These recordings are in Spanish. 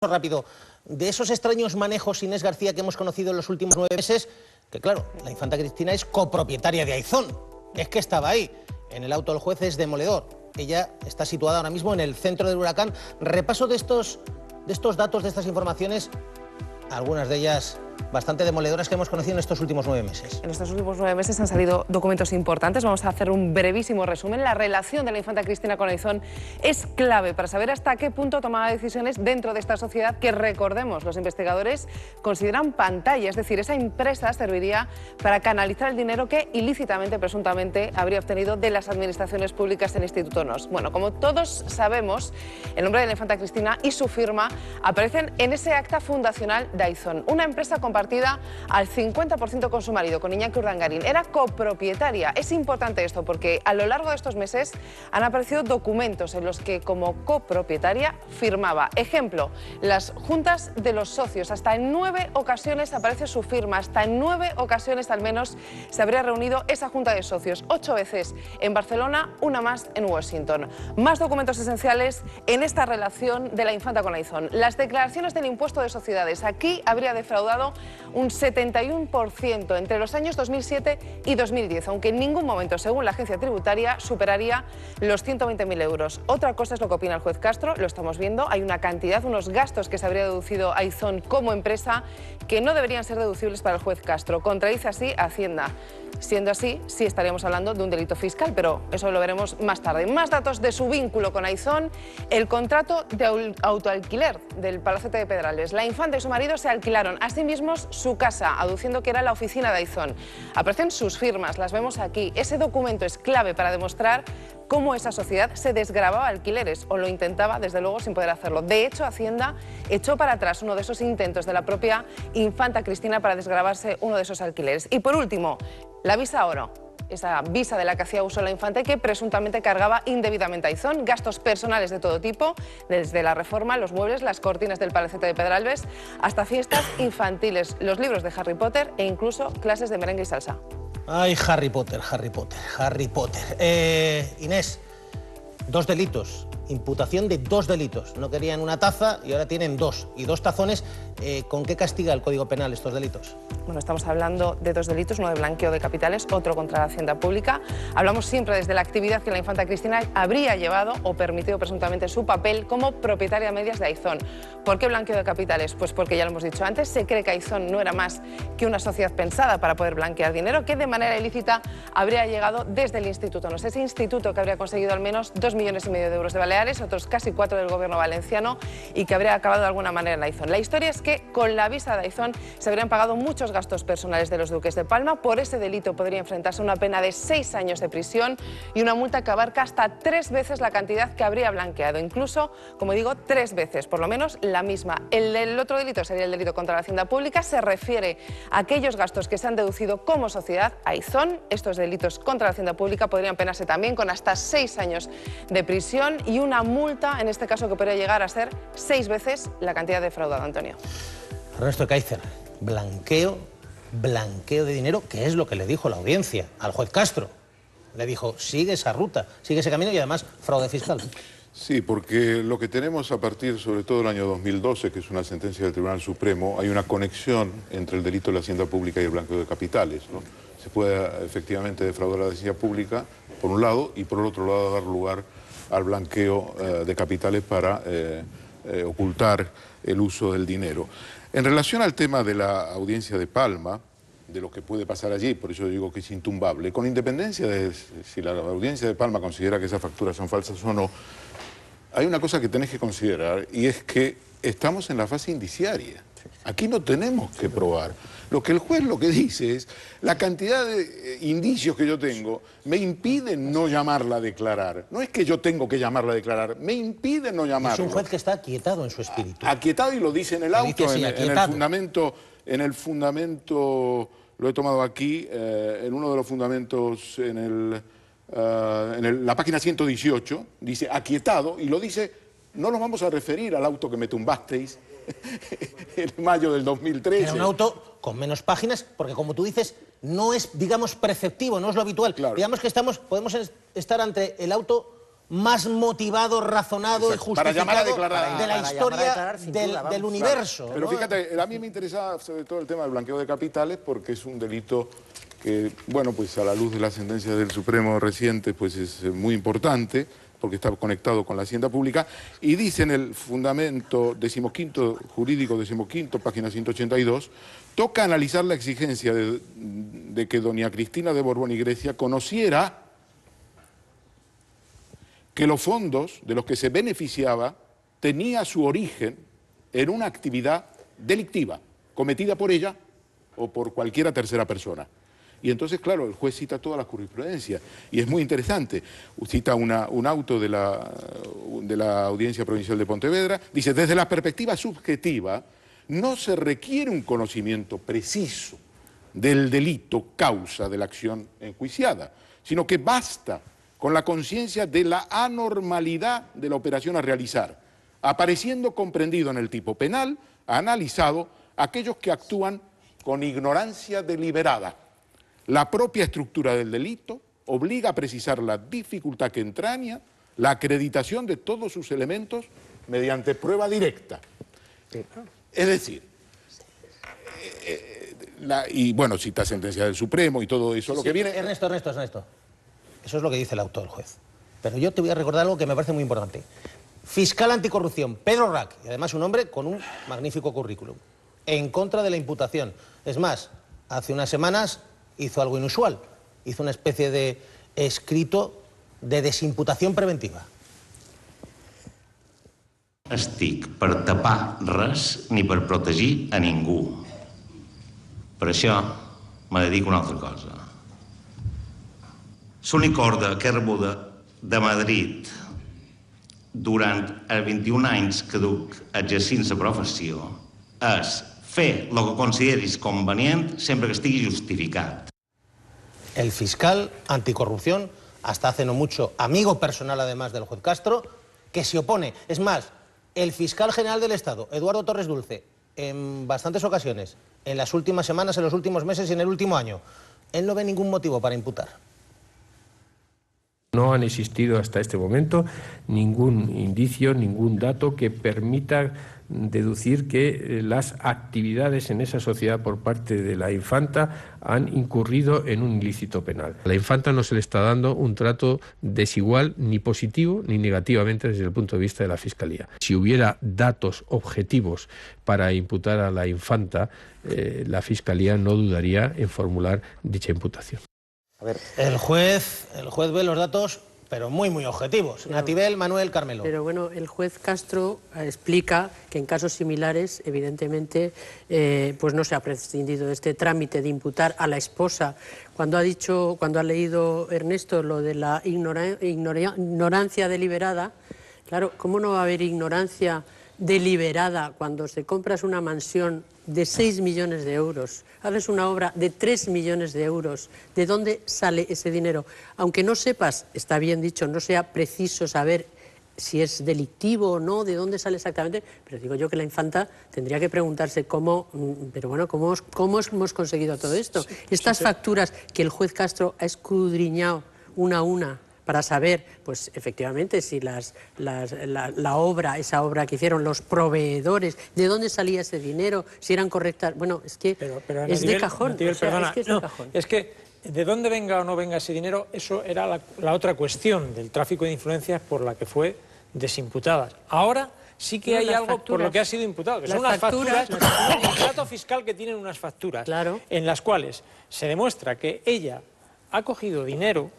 Rápido, de esos extraños manejos, Inés García, que hemos conocido en los últimos 9 meses, que claro, la infanta Cristina es copropietaria de Aizón, es que estaba ahí, en el auto del juez es demoledor, ella está situada ahora mismo en el centro del huracán. Repaso de estos datos, de estas informaciones, algunas de ellas bastante demoledoras que hemos conocido en estos últimos 9 meses. En estos últimos 9 meses han salido documentos importantes. Vamos a hacer un brevísimo resumen. La relación de la infanta Cristina con Aizón es clave para saber hasta qué punto tomaba decisiones dentro de esta sociedad que, recordemos, los investigadores consideran pantalla. Es decir, esa empresa serviría para canalizar el dinero que ilícitamente, presuntamente, habría obtenido de las administraciones públicas del Instituto NOS. Bueno, como todos sabemos, el nombre de la infanta Cristina y su firma aparecen en ese acta fundacional de Aizón, una empresa compartida al 50% con su marido, con Iñaki Urdangarín. Era copropietaria. Es importante esto porque a lo largo de estos meses han aparecido documentos en los que como copropietaria firmaba. Ejemplo, las juntas de los socios. Hasta en 9 ocasiones aparece su firma. Hasta en 9 ocasiones al menos se habría reunido esa junta de socios. 8 veces en Barcelona, una más en Washington. Más documentos esenciales en esta relación de la infanta con Aizón. Las declaraciones del impuesto de sociedades. Aquí habría defraudado un 71% entre los años 2007 y 2010, aunque en ningún momento, según la agencia tributaria, superaría los 120.000 euros. Otra cosa es lo que opina el juez Castro, lo estamos viendo, hay una cantidad, unos gastos que se habría deducido Aizón como empresa que no deberían ser deducibles para el juez Castro. Contradice así a Hacienda. Siendo así, sí estaríamos hablando de un delito fiscal, pero eso lo veremos más tarde. Más datos de su vínculo con Aizón, el contrato de autoalquiler del Palacete de Pedralbes. La infanta y su marido se alquilaron a sí mismos su casa, aduciendo que era la oficina de Aizón. Aparecen sus firmas, las vemos aquí. Ese documento es clave para demostrar cómo esa sociedad se desgravaba alquileres, o lo intentaba, desde luego, sin poder hacerlo. De hecho, Hacienda echó para atrás uno de esos intentos de la propia infanta Cristina para desgravarse uno de esos alquileres. Y por último, la visa oro. Esa visa de la que hacía uso la infanta y que presuntamente cargaba indebidamente a Aizón, gastos personales de todo tipo, desde la reforma, los muebles, las cortinas del Palacete de Pedralbes, hasta fiestas infantiles, los libros de Harry Potter e incluso clases de merengue y salsa. Ay, Harry Potter, Harry Potter, Harry Potter. Inés, 2 delitos, imputación de 2 delitos. No querían una taza y ahora tienen 2. Y 2 tazones. ¿Con qué castiga el Código Penal estos delitos? Bueno, estamos hablando de 2 delitos, uno de blanqueo de capitales, otro contra la Hacienda Pública. Hablamos siempre desde la actividad que la infanta Cristina habría llevado o permitido presuntamente su papel como propietaria a medias de Aizón. ¿Por qué blanqueo de capitales? Pues porque ya lo hemos dicho antes, se cree que Aizón no era más que una sociedad pensada para poder blanquear dinero que de manera ilícita habría llegado desde el Instituto NOS. Ese instituto que habría conseguido al menos 2,5 millones de euros de Baleares, otros casi 4 del gobierno valenciano y que habría acabado de alguna manera en Aizón. La historia es que con la visa de Aizón se habrían pagado muchos gastos personales de los duques de Palma. Por ese delito podría enfrentarse a una pena de 6 años de prisión y una multa que abarca hasta 3 veces la cantidad que habría blanqueado. Incluso, como digo, 3 veces, por lo menos la misma. El otro delito sería el delito contra la Hacienda Pública. Se refiere a aquellos gastos que se han deducido como sociedad a Aizón. Estos delitos contra la Hacienda Pública podrían penarse también con hasta 6 años de prisión y una multa, en este caso, que podría llegar a ser 6 veces la cantidad defraudada, Antonio. Ernesto Ekaizer, blanqueo de dinero, que es lo que le dijo la audiencia al juez Castro. Le dijo, sigue esa ruta, sigue ese camino y además fraude fiscal. Sí, porque lo que tenemos a partir, sobre todo del año 2012, que es una sentencia del Tribunal Supremo, hay una conexión entre el delito de la hacienda pública y el blanqueo de capitales, ¿no? Se puede efectivamente defraudar a la hacienda pública, por un lado, y por el otro lado dar lugar al blanqueo de capitales para ocultar el uso del dinero. En relación al tema de la audiencia de Palma, de lo que puede pasar allí, por eso digo que es intumbable, con independencia de si la audiencia de Palma considera que esas facturas son falsas o no, hay una cosa que tenés que considerar y es que estamos en la fase indiciaria. Aquí no tenemos que probar. Lo que el juez lo que dice es, la cantidad de indicios que yo tengo me impiden no llamarla a declarar. No es que yo tengo que llamarla a declarar, me impiden no llamarla. Es un juez que está aquietado en su espíritu. Aquietado y lo dice en el auto, en el fundamento, lo he tomado aquí, en uno de los fundamentos, en la página 118, dice aquietado y lo dice, no nos vamos a referir al auto que me tumbasteis en mayo del 2013. Era un auto con menos páginas, porque como tú dices, no es, digamos, preceptivo, no es lo habitual. Claro. Digamos que podemos estar ante el auto más motivado, razonado y para llamar a justificado declarar, de la historia del universo. Pero ¿no? fíjate, a mí me interesaba sobre todo el tema del blanqueo de capitales porque es un delito que, bueno, pues a la luz de la sentencia del Supremo reciente, pues es muy importante porque está conectado con la hacienda pública, y dice en el fundamento jurídico 15, página 182, toca analizar la exigencia de que doña Cristina de Borbón y Grecia conociera que los fondos de los que se beneficiaba tenía su origen en una actividad delictiva, cometida por ella o por cualquiera tercera persona. Y entonces, claro, el juez cita toda la jurisprudencia, y es muy interesante. Cita un auto de la Audiencia Provincial de Pontevedra, dice, desde la perspectiva subjetiva, no se requiere un conocimiento preciso del delito causa de la acción enjuiciada, sino que basta con la conciencia de la anormalidad de la operación a realizar, apareciendo comprendido en el tipo penal, analizado aquellos que actúan con ignorancia deliberada. La propia estructura del delito obliga a precisar la dificultad que entraña la acreditación de todos sus elementos mediante prueba directa. Es decir, y bueno, cita sentencia del Supremo y todo eso, lo que viene... Ernesto. Eso es lo que dice el auto del juez. Pero yo te voy a recordar algo que me parece muy importante. Fiscal anticorrupción, Pedro Rack, y además un hombre con un magnífico currículum, en contra de la imputación. Es más, hace unas semanas hizo algo inusual, hizo una especie de escrito de desimputación preventiva. Estic per tapar res ni per protegir a ningú. Per això me dedico a una altra cosa. L'únic ordre que he rebut de Madrid durant els 21 anys que duc exercint la professió és fer el que consideris convenient sempre que estigui justificat. El fiscal anticorrupción, hasta hace no mucho, amigo personal además del juez Castro, que se opone. Es más, el fiscal general del Estado, Eduardo Torres Dulce, en bastantes ocasiones, en las últimas semanas, en los últimos meses y en el último año, él no ve ningún motivo para imputar. No han existido hasta este momento ningún indicio, ningún dato que permita deducir que las actividades en esa sociedad por parte de la infanta han incurrido en un ilícito penal. A la infanta no se le está dando un trato desigual, ni positivo ni negativamente desde el punto de vista de la Fiscalía. Si hubiera datos objetivos para imputar a la infanta, la Fiscalía no dudaría en formular dicha imputación. A ver, el juez ve los datos, pero muy objetivos. Pero, Natibel, Manuel, Carmelo. Pero bueno, el juez Castro explica que en casos similares, evidentemente, pues no se ha prescindido de este trámite de imputar a la esposa. Cuando ha leído Ernesto lo de la ignorancia deliberada, claro, ¿cómo no va a haber ignorancia deliberada cuando se compras una mansión de 6 millones de euros, haces una obra de 3 millones de euros, ¿de dónde sale ese dinero? Aunque no sepas, está bien dicho, no sea preciso saber si es delictivo o no, de dónde sale exactamente, pero digo yo que la infanta tendría que preguntarse cómo hemos conseguido todo esto. Estas facturas que el juez Castro ha escudriñado una a una, para saber, pues efectivamente, si la obra, esa obra que hicieron los proveedores, de dónde salía ese dinero, si eran correctas. Bueno, es que pero es de cajón. Natibel, perdona, es que de dónde venga o no venga ese dinero, eso era la otra cuestión del tráfico de influencias por la que fue desimputada. Ahora sí que hay algo por lo que ha sido imputado, que son unas facturas, un contrato fiscal que tienen unas facturas, claro, en las cuales se demuestra que ella ha cogido dinero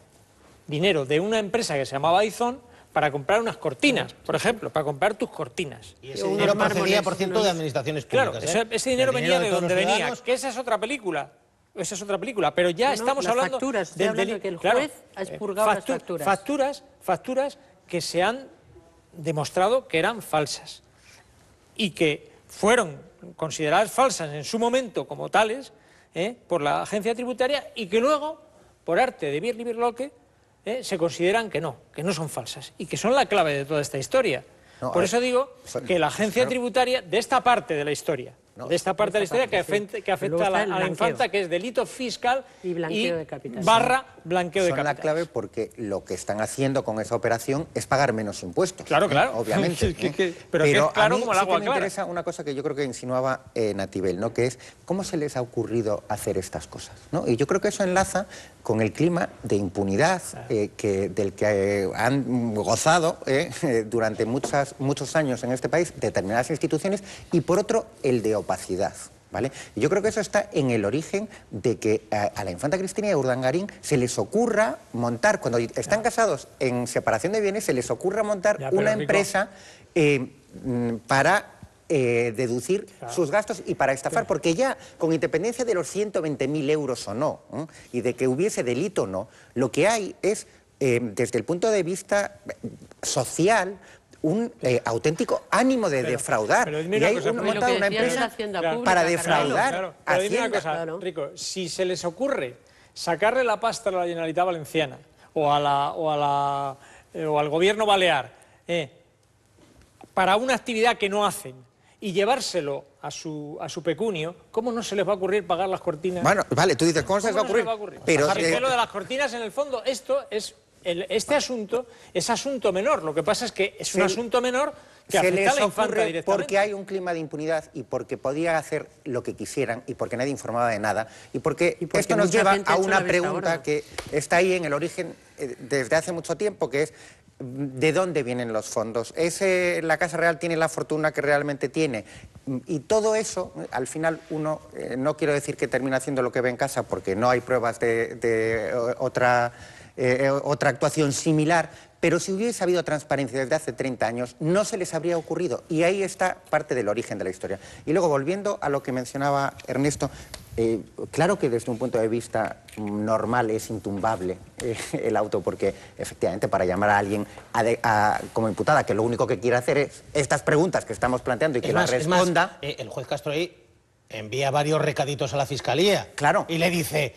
de una empresa que se llamaba Aizón para comprar unas cortinas, por ejemplo, para comprar tus cortinas. Y ese dinero procedía, por cierto, de administraciones públicas. Claro, ese dinero venía de donde venía, que esa es otra película. Esa es otra película, pero ya estamos hablando de que el juez ha expurgado las facturas. Facturas que se han demostrado que eran falsas y que fueron consideradas falsas en su momento como tales por la agencia tributaria y que luego, por arte de Birlibirloque, se consideran que no son falsas y que son la clave de toda esta historia. Por eso digo que la agencia tributaria de esta parte de la historia, ¿no? de esta parte de la historia que afecta a la infanta, que es delito fiscal y blanqueo de capitales. barra blanqueo de Son capitales. la clave porque lo que están haciendo con esa operación es pagar menos impuestos. Claro, claro. Obviamente. Pero que es claro a mí como el sí agua que me clara. interesa una cosa que yo creo que insinuaba Natibel, ¿no? Que es cómo se les ha ocurrido hacer estas cosas, ¿no? Y yo creo que eso enlaza con el clima de impunidad del que han gozado durante muchos años en este país determinadas instituciones, y por otro el de opacidad. ¿Vale? Y yo creo que eso está en el origen de que a la infanta Cristina y a Urdangarín se les ocurra montar, cuando están casados en separación de bienes, se les ocurra montar una empresa para deducir sus gastos y para estafar, porque ya, con independencia de los 120.000 euros o no, y de que hubiese delito o no, lo que hay es, desde el punto de vista social, un auténtico ánimo de defraudar. Pero y hay montado una empresa para defraudar Pero dime una Hacienda. cosa, Rico, si se les ocurre sacarle la pasta a la Generalitat Valenciana o al gobierno balear para una actividad que no hacen y llevárselo a su pecunio, ¿cómo no se les va a ocurrir pagar las cortinas? Bueno, vale, tú dices, ¿cómo se les va a ocurrir? Pero lo de las cortinas, en el fondo, esto es... Este asunto es asunto menor, lo que pasa es que es un asunto menor que afecta a la infanta directamente. Porque hay un clima de impunidad y porque podía hacer lo que quisieran y porque nadie informaba de nada y porque esto nos lleva a una pregunta que está ahí en el origen desde hace mucho tiempo, que es ¿de dónde vienen los fondos? ¿La Casa Real tiene la fortuna que realmente tiene? Y todo eso, al final uno, no quiero decir que termina haciendo lo que ve en casa porque no hay pruebas de otra actuación similar, pero si hubiese habido transparencia desde hace 30 años, no se les habría ocurrido. Y ahí está parte del origen de la historia. Y luego, volviendo a lo que mencionaba Ernesto, claro que desde un punto de vista normal es intumbable el auto, porque efectivamente para llamar a alguien como imputada, que lo único que quiere hacer es estas preguntas que estamos planteando y que las responda... el juez Castro ahí envía varios recaditos a la Fiscalía. Claro. Y le dice...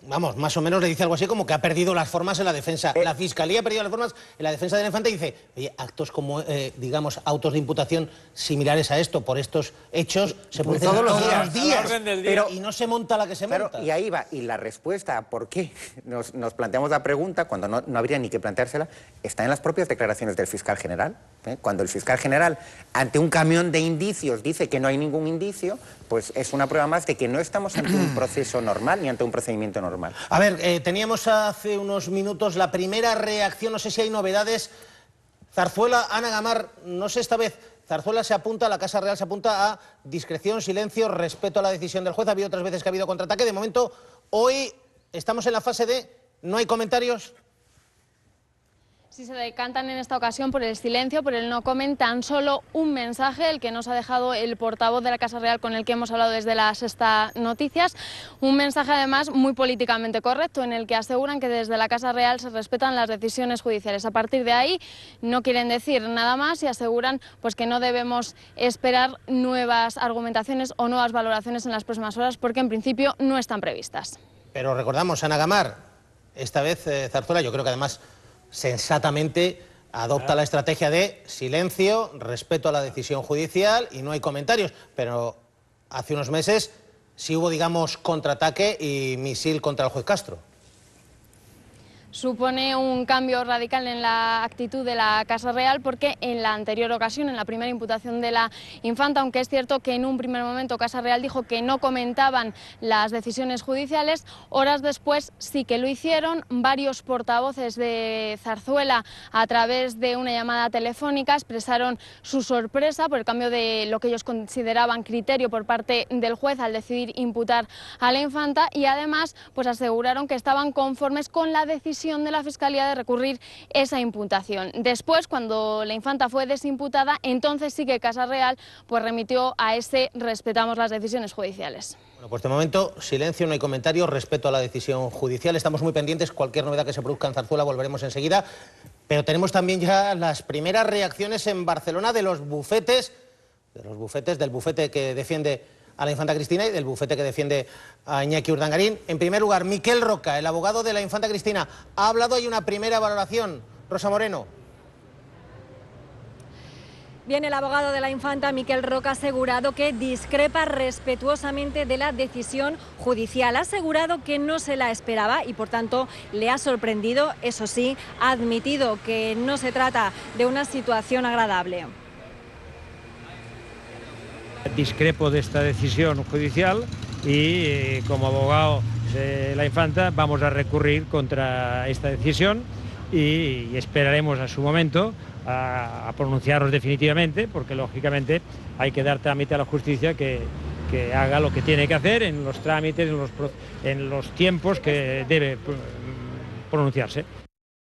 Vamos, más o menos le dice algo así como que ha perdido las formas en la defensa. La Fiscalía ha perdido las formas en la defensa de la infanta y dice, oye, actos como, digamos, autos de imputación similares a esto por estos hechos se producen todos los días. Pero, y no se monta la que se monta. Y ahí va. Y la respuesta a por qué nos planteamos la pregunta, cuando no habría ni que planteársela, está en las propias declaraciones del fiscal general. Cuando el fiscal general, ante un camión de indicios, dice que no hay ningún indicio, pues es una prueba más de que no estamos ante un proceso normal ni ante un procedimiento normal. A ver, teníamos hace unos minutos la primera reacción, no sé si hay novedades. Zarzuela, Ana Gamar, no sé esta vez, Zarzuela se apunta, la Casa Real se apunta a discreción, silencio, respeto a la decisión del juez. Ha habido otras veces que ha habido contraataque. De momento, hoy estamos en la fase de no hay comentarios. Sí, se decantan en esta ocasión por el silencio, por el no comen, tan solo un mensaje, el que nos ha dejado el portavoz de la Casa Real con el que hemos hablado desde la Sexta Noticias, un mensaje además muy políticamente correcto, en el que aseguran que desde la Casa Real se respetan las decisiones judiciales. A partir de ahí no quieren decir nada más y aseguran pues que no debemos esperar nuevas argumentaciones o nuevas valoraciones en las próximas horas, porque en principio no están previstas. Pero recordamos, Ana Gamar, esta vez Zarzuela, yo creo que además sensatamente adopta la estrategia de silencio, respeto a la decisión judicial y no hay comentarios. Pero hace unos meses sí hubo, digamos, contraataque y misil contra el juez Castro. Supone un cambio radical en la actitud de la Casa Real, porque en la anterior ocasión, en la primera imputación de la infanta, aunque es cierto que en un primer momento Casa Real dijo que no comentaban las decisiones judiciales, horas después sí que lo hicieron. Varios portavoces de Zarzuela, a través de una llamada telefónica, expresaron su sorpresa por el cambio de lo que ellos consideraban criterio por parte del juez al decidir imputar a la infanta, y además pues aseguraron que estaban conformes con la decisión de la Fiscalía de recurrir esa imputación. Después, cuando la infanta fue desimputada, entonces sí que Casa Real pues remitió a ese respetamos las decisiones judiciales. Bueno, pues de momento, silencio, no hay comentarios, respeto a la decisión judicial. Estamos muy pendientes, cualquier novedad que se produzca en Zarzuela volveremos enseguida. Pero tenemos también ya las primeras reacciones en Barcelona del bufete que defiende a la infanta Cristina y del bufete que defiende a Iñaki Urdangarín. En primer lugar, Miquel Roca, el abogado de la infanta Cristina, ha hablado, hay una primera valoración. Rosa Moreno. Bien, el abogado de la infanta, Miquel Roca, ha asegurado que discrepa respetuosamente de la decisión judicial. Ha asegurado que no se la esperaba y, por tanto, le ha sorprendido. Eso sí, ha admitido que no se trata de una situación agradable. Discrepo de esta decisión judicial y, como abogado de la infanta, vamos a recurrir contra esta decisión y esperaremos a su momento a pronunciarnos definitivamente, porque lógicamente hay que dar trámite a la justicia que haga lo que tiene que hacer en los trámites, en los tiempos que debe pronunciarse.